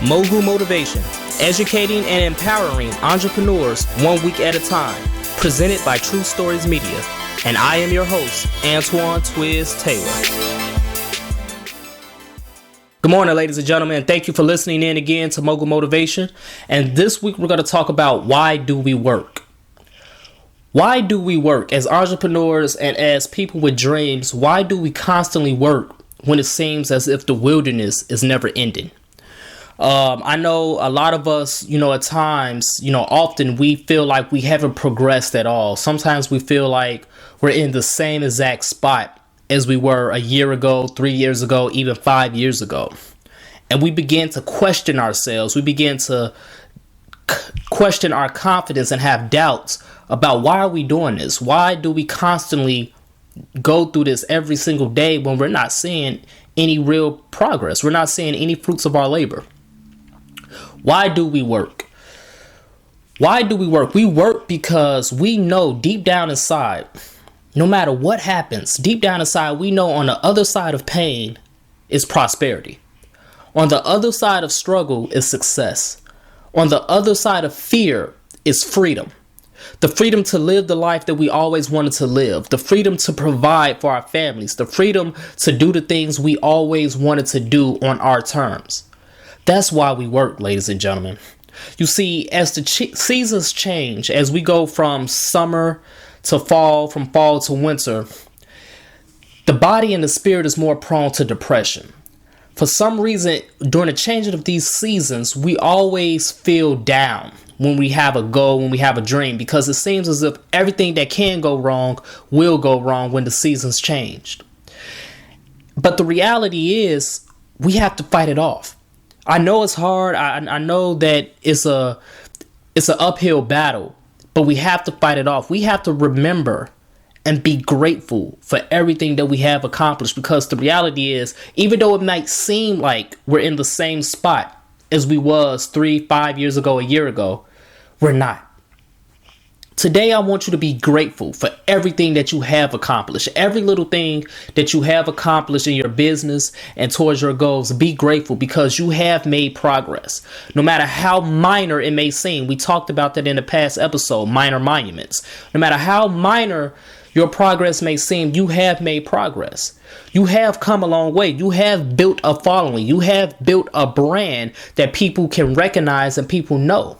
Mogul Motivation, educating and empowering entrepreneurs 1 week at a time. Presented by True Stories Media. And I am your host, Antoine Twiz Taylor. Good morning, ladies and gentlemen, and thank you for listening in again to Mogul Motivation. And this week we're going to talk about why do we work? Why do we work as entrepreneurs and as people with dreams? Why do we constantly work when it seems as if the wilderness is never ending? I know a lot of us, at times, often we feel like we haven't progressed at all. Sometimes we feel like we're in the same exact spot as we were a year ago, 3 years ago, even 5 years ago. And we begin to question ourselves. We begin to question our confidence and have doubts about why are we doing this? Why do we constantly go through this every single day when we're not seeing any real progress? We're not seeing any fruits of our labor. Why do we work? Why do we work? We work because we know deep down inside, no matter what happens, deep down inside, we know on the other side of pain is prosperity. On the other side of struggle is success. On the other side of fear is freedom. The freedom to live the life that we always wanted to live. The freedom to provide for our families. The freedom to do the things we always wanted to do on our terms. That's why we work, ladies and gentlemen. You see, as the seasons change, as we go from summer to fall, from fall to winter, the body and the spirit is more prone to depression. For some reason, during the changing of these seasons, we always feel down when we have a goal, when we have a dream, because it seems as if everything that can go wrong will go wrong when the seasons changed. But the reality is we have to fight it off. I know it's hard. I know that it's an uphill battle, but we have to fight it off. We have to remember and be grateful for everything that we have accomplished, because the reality is, even though it might seem like we're in the same spot as we was 3-5 years ago, a year ago, we're not. Today, I want you to be grateful for everything that you have accomplished. Every little thing that you have accomplished in your business and towards your goals, be grateful because you have made progress. No matter how minor it may seem, we talked about that in the past episode, minor monuments. No matter how minor your progress may seem, you have made progress. You have come a long way. You have built a following. You have built a brand that people can recognize and people know.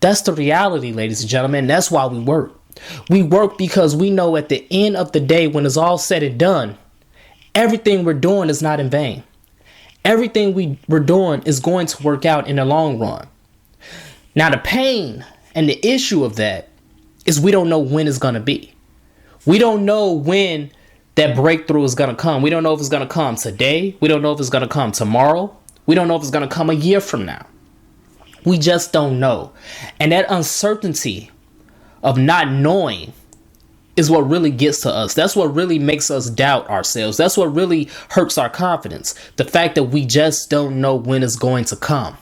That's the reality, ladies and gentlemen. That's why we work. We work because we know at the end of the day, when it's all said and done, everything we're doing is not in vain. Everything we're doing is going to work out in the long run. Now, the pain and the issue of that is we don't know when it's going to be. We don't know when that breakthrough is going to come. We don't know if it's going to come today. We don't know if it's going to come tomorrow. We don't know if it's going to come a year from now. We just don't know. And that uncertainty of not knowing is what really gets to us. That's what really makes us doubt ourselves. That's what really hurts our confidence. The fact that we just don't know when it's going to come.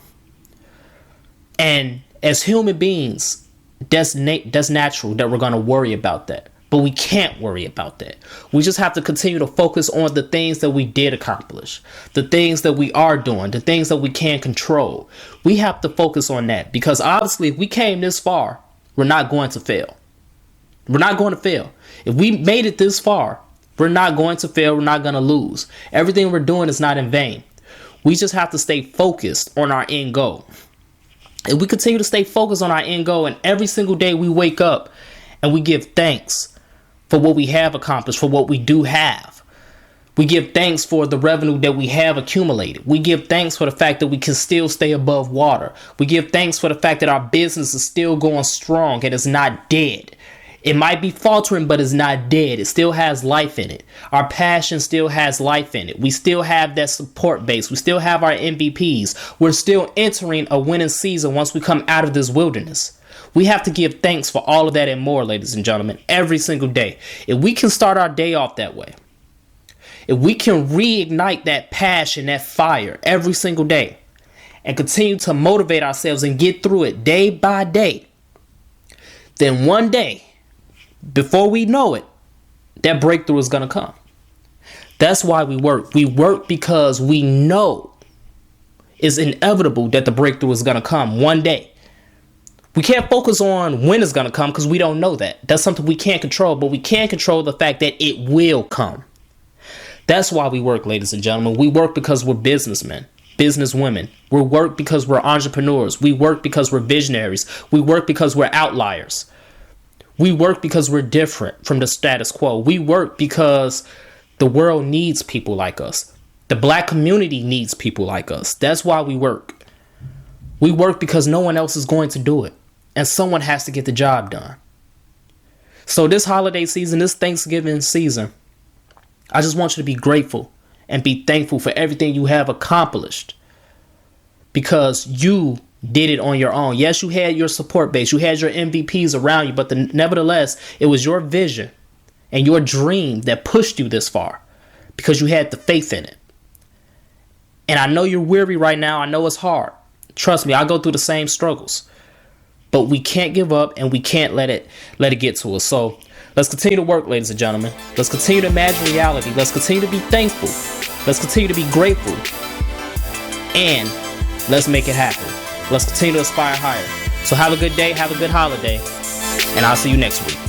And as human beings, that's natural that we're going to worry about that. But we can't worry about that. We just have to continue to focus on the things that we did accomplish, the things that we are doing, the things that we can control. We have to focus on that because obviously if we came this far, we're not going to fail. We're not going to fail. If we made it this far, we're not going to fail. We're not going to lose. Everything we're doing is not in vain. We just have to stay focused on our end goal. If we continue to stay focused on our end goal and every single day we wake up and we give thanks for what we have accomplished, for what we do have. We give thanks for the revenue that we have accumulated. We give thanks for the fact that we can still stay above water. We give thanks for the fact that our business is still going strong and it's not dead. It might be faltering, but it's not dead. It still has life in it. Our passion still has life in it. We still have that support base. We still have our MVPs. We're still entering a winning season once we come out of this wilderness. We have to give thanks for all of that and more, ladies and gentlemen, every single day. If we can start our day off that way, if we can reignite that passion, that fire every single day and continue to motivate ourselves and get through it day by day, then one day, before we know it, that breakthrough is going to come. That's why we work. We work because we know it's inevitable that the breakthrough is going to come one day. We can't focus on when it's going to come because we don't know that. That's something we can't control, but we can control the fact that it will come. That's why we work, ladies and gentlemen. We work because we're businessmen, businesswomen. We work because we're entrepreneurs. We work because we're visionaries. We work because we're outliers. We work because we're different from the status quo. We work because the world needs people like us. The black community needs people like us. That's why we work. We work because no one else is going to do it. And someone has to get the job done. So this holiday season, this Thanksgiving season, I just want you to be grateful and be thankful for everything you have accomplished. Because you did it on your own. Yes, you had your support base. You had your MVPs around you. But nevertheless, it was your vision and your dream that pushed you this far. Because you had the faith in it. And I know you're weary right now. I know it's hard. Trust me, I go through the same struggles. But we can't give up and we can't let it get to us. So let's continue to work, ladies and gentlemen. Let's continue to imagine reality. Let's continue to be thankful. Let's continue to be grateful. And let's make it happen. Let's continue to aspire higher. So have a good day. Have a good holiday. And I'll see you next week.